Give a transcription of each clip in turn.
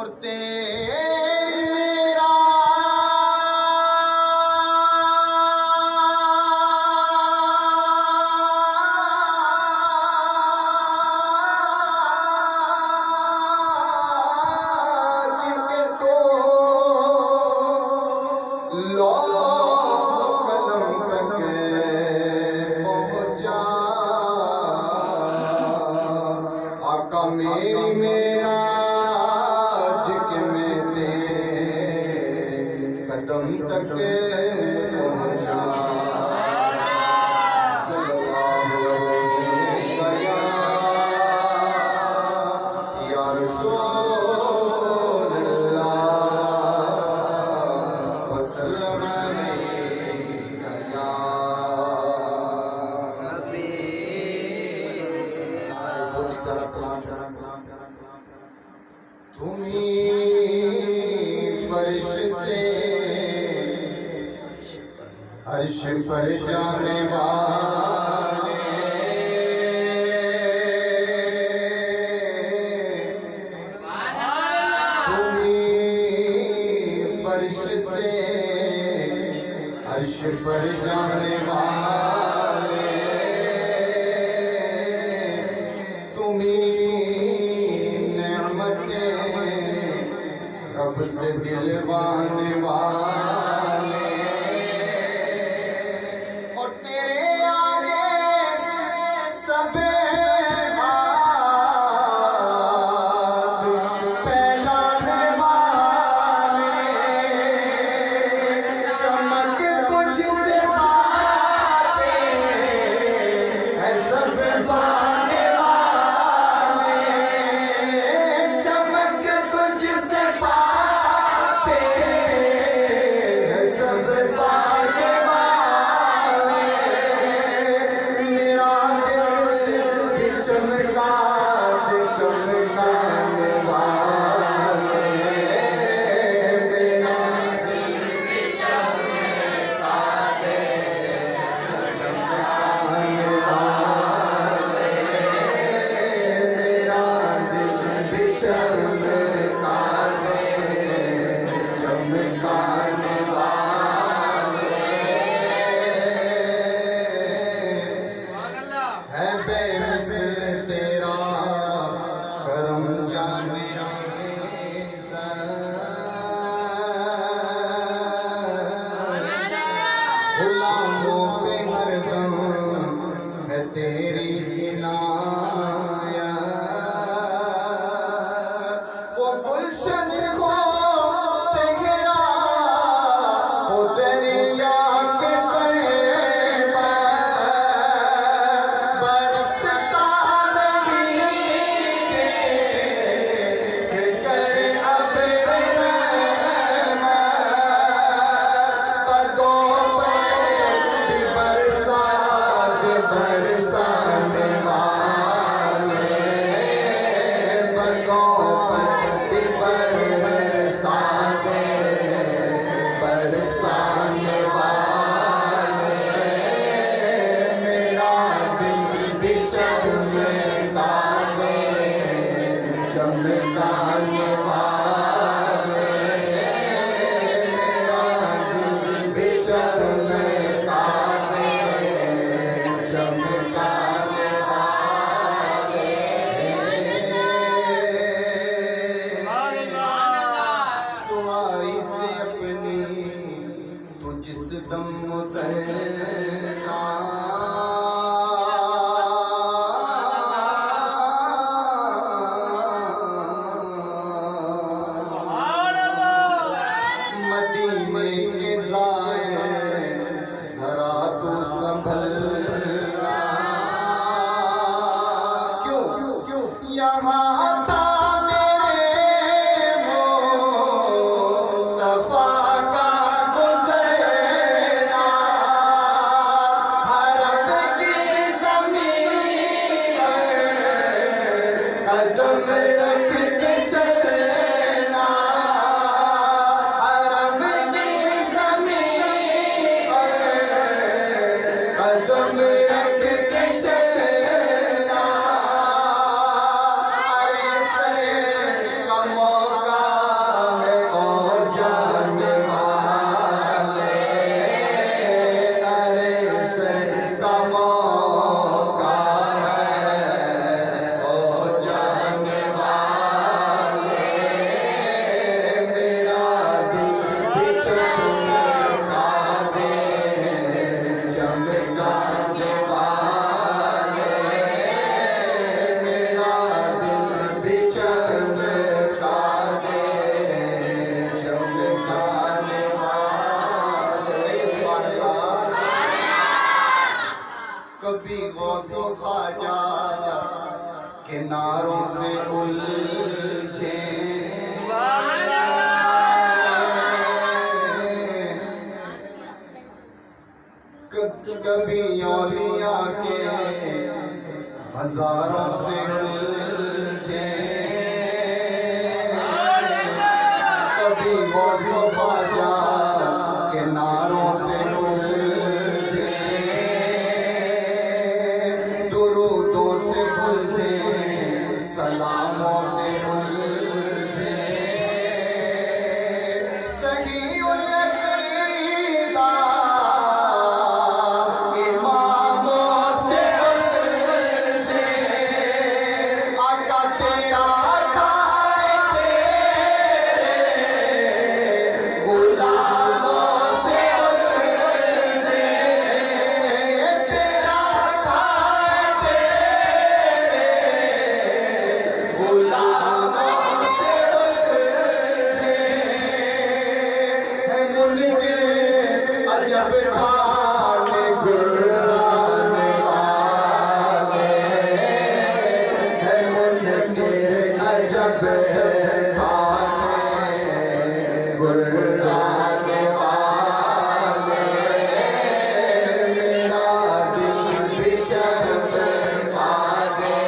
और तेरी मेरा जिनके तो लो कदम तक पहुंचा आका मेरी मेरा जिनके में तेरे कदम तक पहुंचा सल्लल्लाहु अलैहि या रसूल अल्लाह वसल्लम अलैका या बहुत प्यारा कलाम तुम्हीं फर्श से अर्श पर जाने वाले तुम्हीं फर्श से अर्श पर जाने वाले रब से दिलवाने वाले और तेरे आगे सब हाथ फैलाने वाले चमक तुझसे पाते है सब पाने वाले चमक तुझसे चमकाने वाले मेरा दिल चमका दे चमकाने वाले मेरा दिल चमका दे चमकाने वाले है बेमिसल तेरा करम जाने गुलामों पे हरदम है तेरी इनायत वो गुलशन को सेहरा वो दरिया के बरसता बरसाने वाले मेरा दिल भी चमका दे चमकाने वाले मेरा दिल भी चमका दे चमकाने वाले सवारी से अपनी तो जिस दम उतरना मदीने के ज़ाहिर ज़रा तो संभलना क्यों यहाँ मुस्तफा का गुज़रना किनारों से उलझे कभी औलिया के हजारों से उलझे कभी गौसो ख्वाजा किनारों से उलझे दुरूदों से उलझे सलामों से उलझे सही उलझीदा इमामों से उलझे आका तेरा खाए तेरे गुलामों से उलझे तेरा खाए तेरे गुलामों से उलझे है मुल्क अजब खाने गुर्राने वाले है मुल्क अजब खाने गुर्राने वाले मेरा दिल भी चमका दे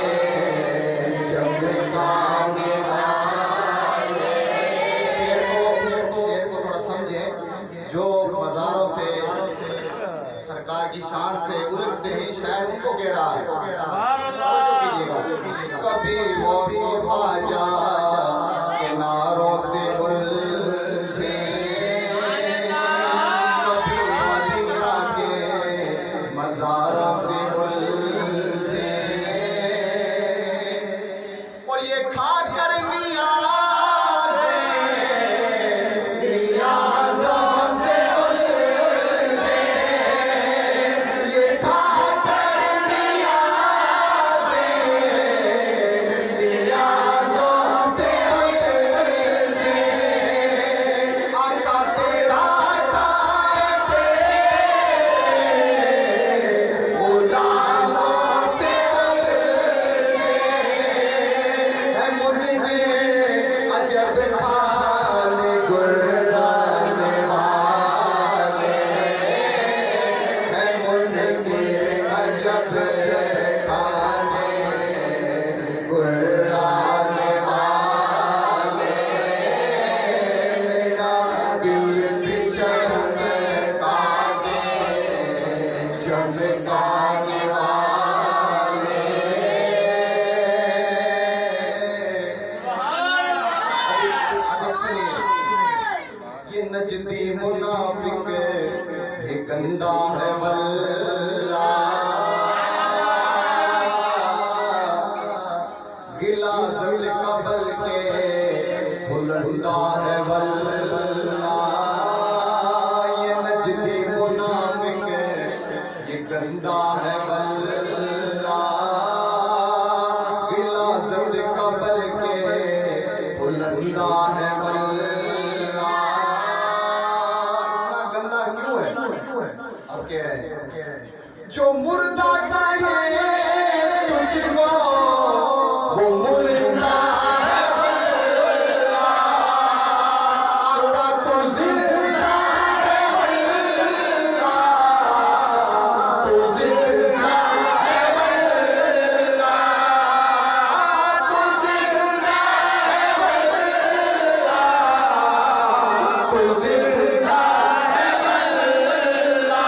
चमकाने वाले शेर को थोड़ा समझे जो मज़ारों से सरकार की शान से उलझते हैं शायद उनको कह रहा है कभी वो ख्वाजा किनारों से उलझे कभी औलिया के मज़ारों से उलझे और ये खाकर नियाज़ों से उलझे ये खाकर नियाज़ों से उलझे आका तेरा खाए तेरे गुलामों से उलझे है मुल्क अजब खाने गुर्राने वाले है मुल्क अजब खाने गुर्राने वाले मेरा दिल भी चमका दे चमकाने वाले अब सुनिए ये नजदी मुनाफिक ये गंदा है वल्ला गिला ज़ल कबल के बुलंदा है वल्ला ये नजदी मुनाफिक ये गंदा है वल्ला गिला ज़ल कबल के बुलंदा है वल्ला इतना गंदा क्यों है अब कह रहे हैं जो मुर्दा कहे तुझको वो मुर्दा है वल्ला आका तो जिंदा है वल्ला तो जिंदा है वल्ला तो जिंदा है वल्ला तो जिंदा है वल्ला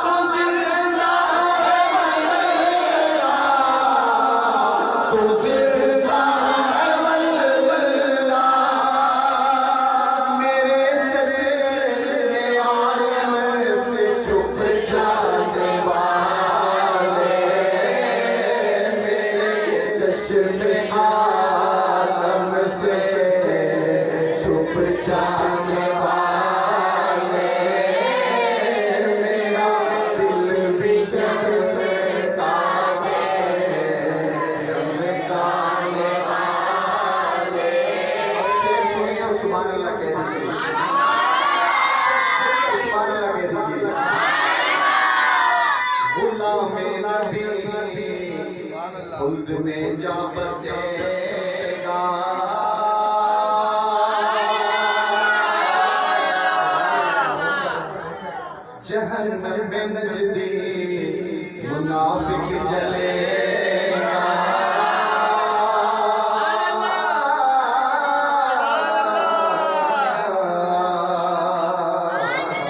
तो जिंदा है वल्ला तो जिंदा है वल्ला मेरे चश्मे आलम से छुप जाने वाले मेरे चश्मे आलम से छुप जाने वाले मेरा दिल भी चमका दे चमकाने वाले अब शेर सुनिए और सुभान अल्लाह कह दीजिए सुभान अल्लाह कह दीजिए गुलाम नबी खुद में जा बसेगा। जहन्नम में नजदी मुनाफिक जलेगा।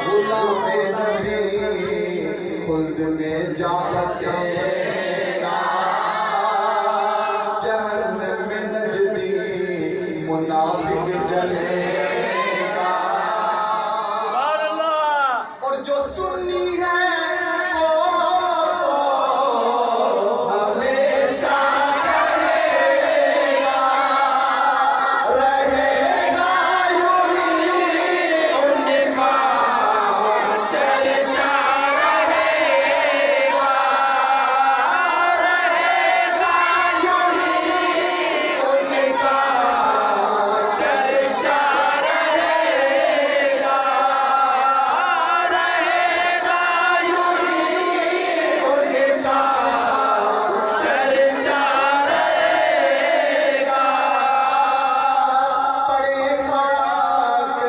गुलाम नबी खुल्द में जा बसेगा। जहन्नम में नजदी मुनाफिक जलेगा। और जो सुन्नी है वो हमेशा रहेगा, रहेगा यूं ही उनका चर्चा रहेगा, रहेगा यूं ही उनका चर्चा रहेगा, रहेगा यूं ही उनका चर्चा रहेगा। बड़े खाक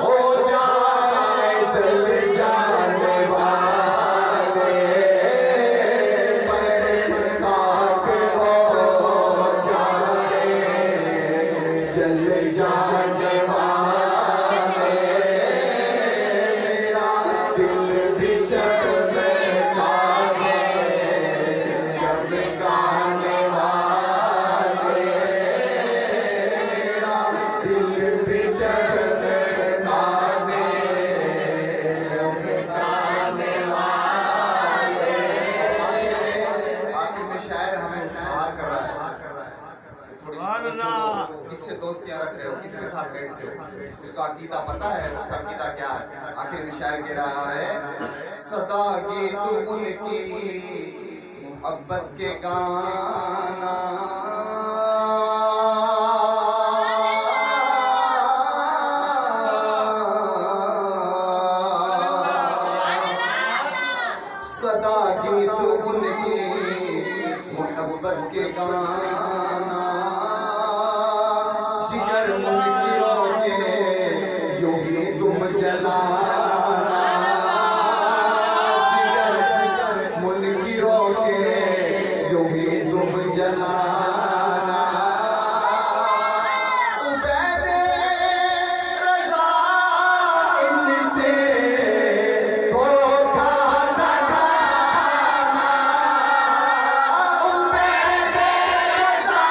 हो जाए जल जाने वाले, बड़े खाक हो जाए जल जाने वाले। मेरा दिल भी चमका दे चमकाने वाले। मेरा दिल भी चमका दे चमकाने वाले। आखिर में शायर हमें इज़हार कर रहा है। थोड़ी किससे दोस्तियां रख रहे हो, किसके साथ बैठते हो, उसका अकीदा पता है, उसका अकीदा क्या है। आखिर में शायर कह रहा है, सदा गीत उनकी मोहब्बत के गाना। सदा गीत उनकी मोहब्बत के गाना। जिगर मुनकिरों के यूं ही तुम जलाना। जिगर जिगर मुनकिरों के यूं ही तुम जलाना। उबैदे रज़ा इनसे धोखा न खाना। उबैदे रज़ा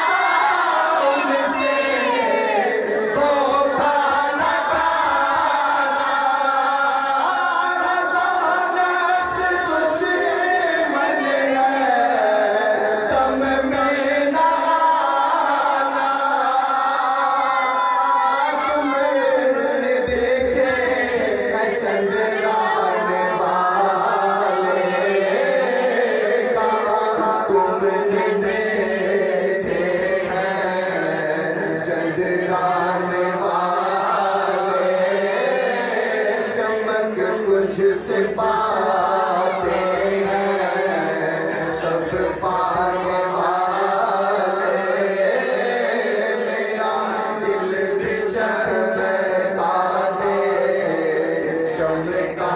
इनसे धोखा न खाना। रज़ा नफ्स दुश्मन है दम में न आना। तुमने देखे है चंद्राने वाले, कहाँ तुमने देखे हैं चंद्राने वाले। चमक तुझसे पाते हैं सब पाने वाले। मेरा दिल भी चमका दे चमका